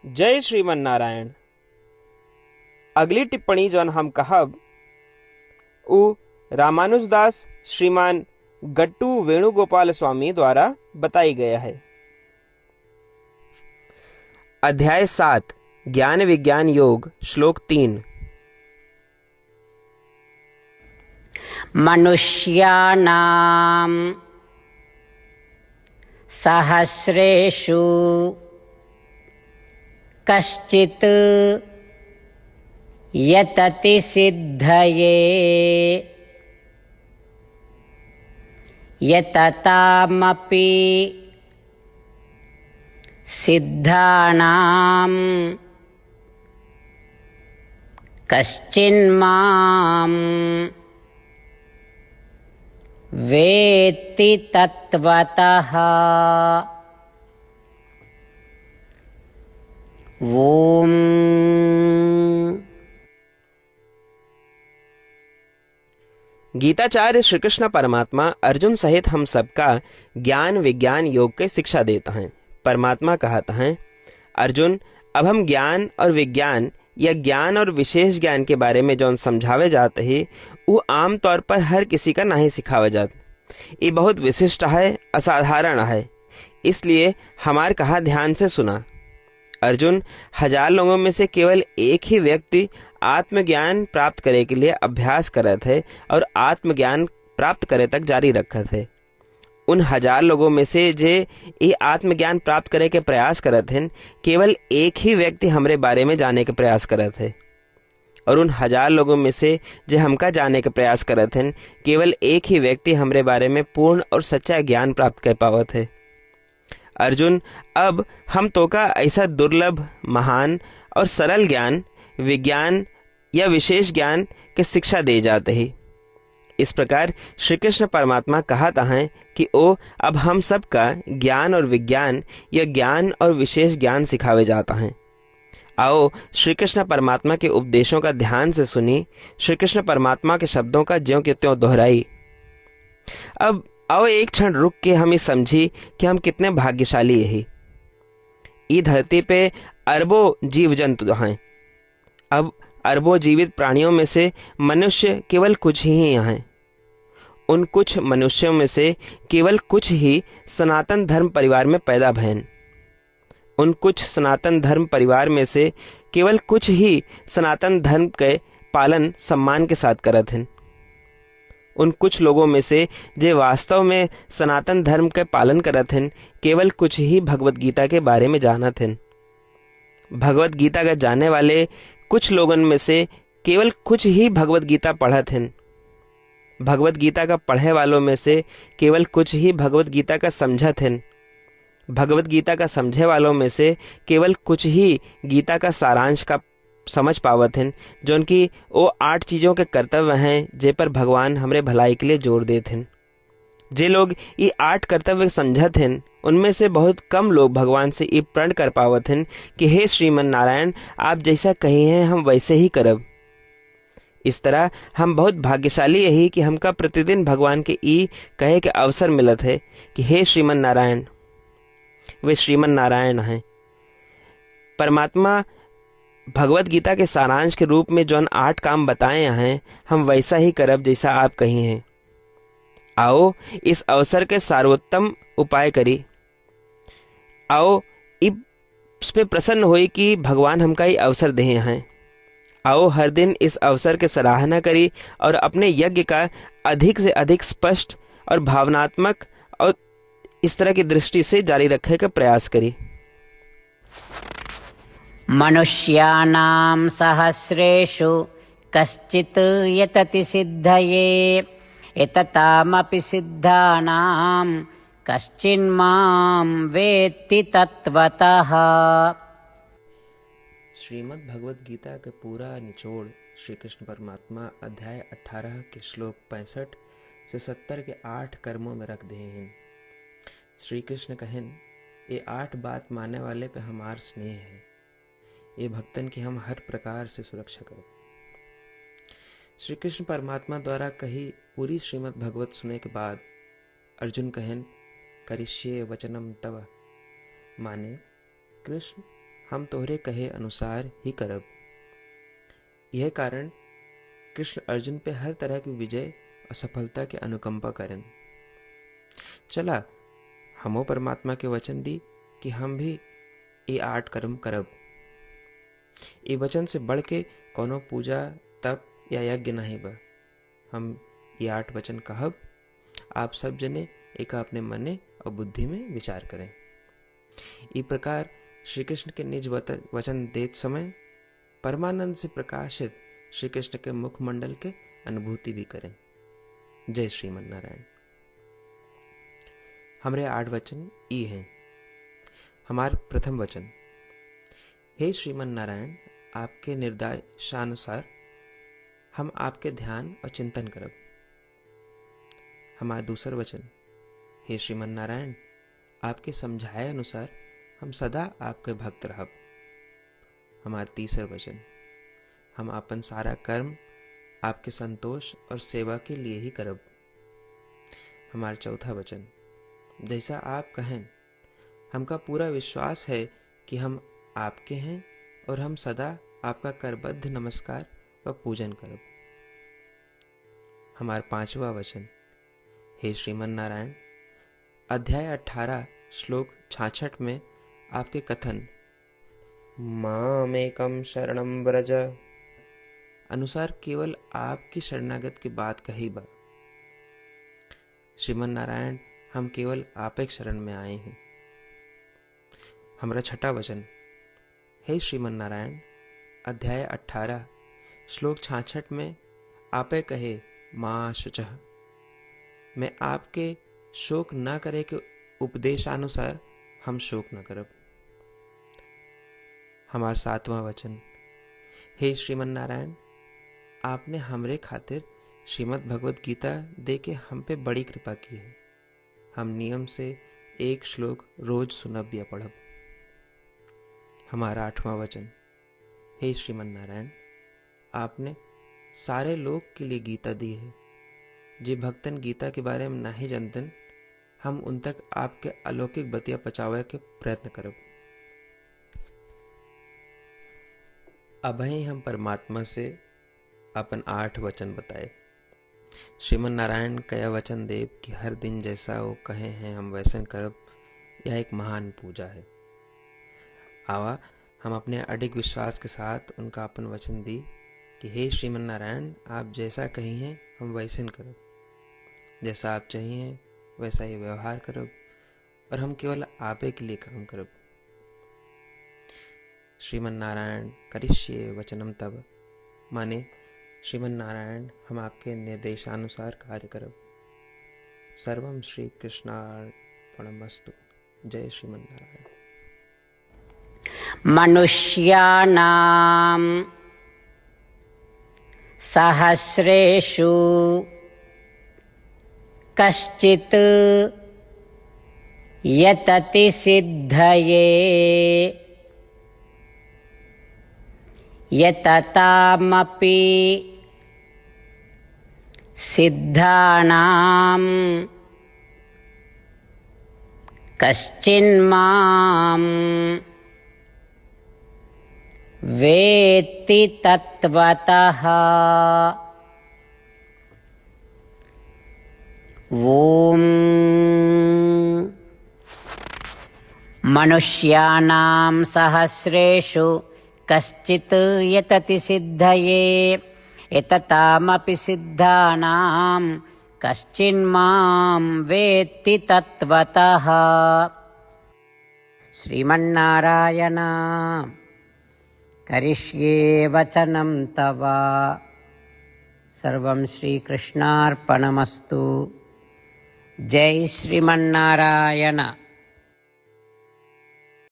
जय श्रीमन नारायण। अगली टिप्पणी जौन हम कहब उ रामानुजदास श्रीमान गट्टू वेणुगोपाल स्वामी द्वारा बताई गया है। अध्याय 7 ज्ञान विज्ञान योग श्लोक 3। मनुष्याणां सहस्रेषु कश्चित् यतति सिद्धये यततामपि सिद्धानां कश्चिन्मां वेत्ति तत्वतः। ओम। गीताचार्य श्री कृष्ण परमात्मा अर्जुन सहित हम सबका ज्ञान विज्ञान योग के शिक्षा देता है। परमात्मा कहता है, अर्जुन अब हम ज्ञान और विज्ञान या ज्ञान और विशेष ज्ञान के बारे में जो समझावे जाते हैं वो आम तौर पर हर किसी का नहीं सिखावा जाता। ये बहुत विशिष्ट है, असाधारण है, इसलिए हमार कहा ध्यान से सुना। अर्जुन, 1000 लोगों में से केवल एक ही व्यक्ति आत्मज्ञान प्राप्त करे के लिए अभ्यास करत है और आत्मज्ञान प्राप्त करे तक जारी रखत है। उन 1000 लोगों में से जे ये आत्मज्ञान प्राप्त करे के प्रयास करत हैं, केवल एक ही व्यक्ति हमरे बारे में जाने के प्रयास करत है। और उन 1000 लोगों में से जे हमका जाने के प्रयास करत हैं, केवल एक ही व्यक्ति हमरे बारे में पूर्ण और सच्चा ज्ञान प्राप्त कर पावत है। अर्जुन, अब हम तो का ऐसा दुर्लभ, महान और सरल ज्ञान, विज्ञान या विशेष ज्ञान के शिक्षा दे जाते हैं। इस प्रकार श्री कृष्ण परमात्मा कहता है कि ओ अब हम सबका ज्ञान और विज्ञान या ज्ञान और विशेष ज्ञान सिखावे जाता है। आओ श्री कृष्ण परमात्मा के उपदेशों का ध्यान से सुनी, श्री कृष्ण परमात्मा के शब्दों का ज्यों के त्यों दोहराई। अब आओ एक क्षण रुक के हम ये समझी कि हम कितने भाग्यशाली यही। ई धरती पे अरबों जीव जंतु हैं। अब अरबों जीवित प्राणियों में से मनुष्य केवल कुछ ही हैं। उन कुछ मनुष्यों में से केवल कुछ ही सनातन धर्म परिवार में पैदा भयन। उन कुछ सनातन धर्म परिवार में से केवल कुछ ही सनातन धर्म के पालन सम्मान के साथ करत हैं। उन कुछ लोगों में से जे वास्तव में सनातन धर्म के पालन करत हैं, केवल कुछ ही भगवत गीता के बारे में जानत हैं। भगवत गीता का जानने वाले कुछ लोगों में से केवल कुछ ही भगवत गीता पढ़त हैं। भगवत गीता का पढ़े वालों में से केवल कुछ ही भगवत गीता का समझत हैं। भगवत गीता का समझे वालों में से केवल कुछ ही गीता का सारांश का समझ पावत हैं, जो उनकी वो 8 चीज़ों के कर्तव्य हैं जे पर भगवान हमरे भलाई के लिए जोर देते हैं। जे लोग ये 8 कर्तव्य समझत हैं, उनमें से बहुत कम लोग भगवान से ये प्रण कर पावत हैं कि हे श्रीमन नारायण, आप जैसा कही हैं हम वैसे ही करब। इस तरह हम बहुत भाग्यशाली यही कि हमका प्रतिदिन भगवान के ई कहे के अवसर मिलत है कि हे श्रीमन नारायण। वे श्रीमन नारायण हैं। परमात्मा भगवत गीता के सारांश के रूप में जौन 8 काम बताए हैं, हम वैसा ही करब जैसा आप कही हैं। आओ इस अवसर के सर्वोत्तम उपाय करी। आओ इस पे प्रसन्न होई कि भगवान हमका ये अवसर दे हैं। आओ हर दिन इस अवसर के सराहना करी और अपने यज्ञ का अधिक से अधिक स्पष्ट और भावनात्मक और इस तरह की दृष्टि से जारी रखने का प्रयास करी। मनुष्याणां सहस्रेषु कश्चित् यतति सिद्धये यततामपि सिद्धानां कश्चिन्मां वेत्ति तत्वतः। श्रीमद् भगवत गीता का पूरा निचोड़ श्री कृष्ण परमात्मा अध्याय 18 के श्लोक 65 से 70 के 8 कर्मों में रख दे हैं। श्री कृष्ण कहन, ये 8 बात मानने वाले पे हमार स्नेह है। ये भक्तन की हम हर प्रकार से सुरक्षा करें। श्री कृष्ण परमात्मा द्वारा कही पूरी श्रीमद् भगवत सुने के बाद अर्जुन कहन, करिष्ये वचनम तव, माने कृष्ण हम तोहरे कहे अनुसार ही करब। यह कारण कृष्ण अर्जुन पे हर तरह की विजय और सफलता के अनुकंपा करें। चला हमो परमात्मा के वचन दी कि हम भी ये 8 कर्म करब। ये वचन से बढ़ के कोनो पूजा तप या यज्ञ नहीं बा। हम ये 8 वचन कहब, आप सब जने एक अपने मने और बुद्धि में विचार करें। इस प्रकार श्री कृष्ण के निज वचन देत समय परमानंद से प्रकाशित श्री कृष्ण के मुखमंडल के अनुभूति भी करें। जय श्रीमन नारायण। हमारे 8 वचन ई हैं। हमार प्रथम वचन, हे श्रीमन नारायण, आपके निर्देशानुसार हम आपके ध्यान और चिंतन करब। हमारा दूसर वचन, हे श्रीमन नारायण, आपके समझाए अनुसार हम सदा आपके भक्त रहब। हमारा तीसर वचन, हम अपन सारा कर्म आपके संतोष और सेवा के लिए ही करब। हमारा चौथा वचन, जैसा आप कहें, हमका पूरा विश्वास है कि हम आपके हैं और हम सदा आपका करबद्ध नमस्कार व पूजन करब। हमारा पांचवा वचन, हे श्रीमन नारायण, अध्याय 18 श्लोक 66 में आपके कथन मामेकम शरणम व्रज अनुसार केवल आपकी शरणागत की बात कही बा। श्रीमन नारायण, हम केवल आप एक शरण में आए हैं। हमारा छठा वचन, हे श्रीमन नारायण, अध्याय 18 श्लोक 66 में आपे कहे मां शुचः, मैं आपके शोक न करे के उपदेशानुसार हम शोक न करब। हमारा सातवां वचन, हे श्रीमन नारायण, आपने हमरे खातिर श्रीमद् भगवद गीता दे के हम पे बड़ी कृपा की है। हम नियम से 1 श्लोक रोज सुनब या पढ़ब। हमारा 8वां वचन, हे श्रीमन नारायण, आपने सारे लोग के लिए गीता दी है। जे भक्तन गीता के बारे में नहीं जानतन, हम उन तक आपके अलौकिक बतिया पहुंचावे के प्रयत्न करब। अब हम परमात्मा से अपन 8 वचन बताए। श्रीमन नारायण कया वचन देव कि हर दिन जैसा वो कहे हैं हम वैसन करब। यह एक महान पूजा है। आवा हम अपने अडिग विश्वास के साथ उनका अपन वचन दी कि हे श्रीमन नारायण, आप जैसा कही हैं हम वैसन करब। जैसा आप चाहिए वैसा ही व्यवहार करब और हम केवल आपे के लिए काम करब। श्रीमन नारायण करिष्ये वचनम तब, माने श्रीमन नारायण हम आपके निर्देशानुसार कार्य करब। सर्वम श्री कृष्णार्पणमस्तु। जय श्रीमन नारायण। मनुष्याणां सहस्रेषु कश्चित् यतति सिद्धये यततामपि सिद्धानां कश्चिन्मां वेत्ति तत्वतः। ओम मनुष्याणां सहस्रेषु कश्चित् यतति सिद्धये एततामपि सिद्धानां कश्चिन्मां वेत्ति तत्वतः। श्रीमन्नारायण करिष्ये वचनं तव। सर्वं श्रीकृष्णार्पणमस्तु। जय श्रीमन्नारायण।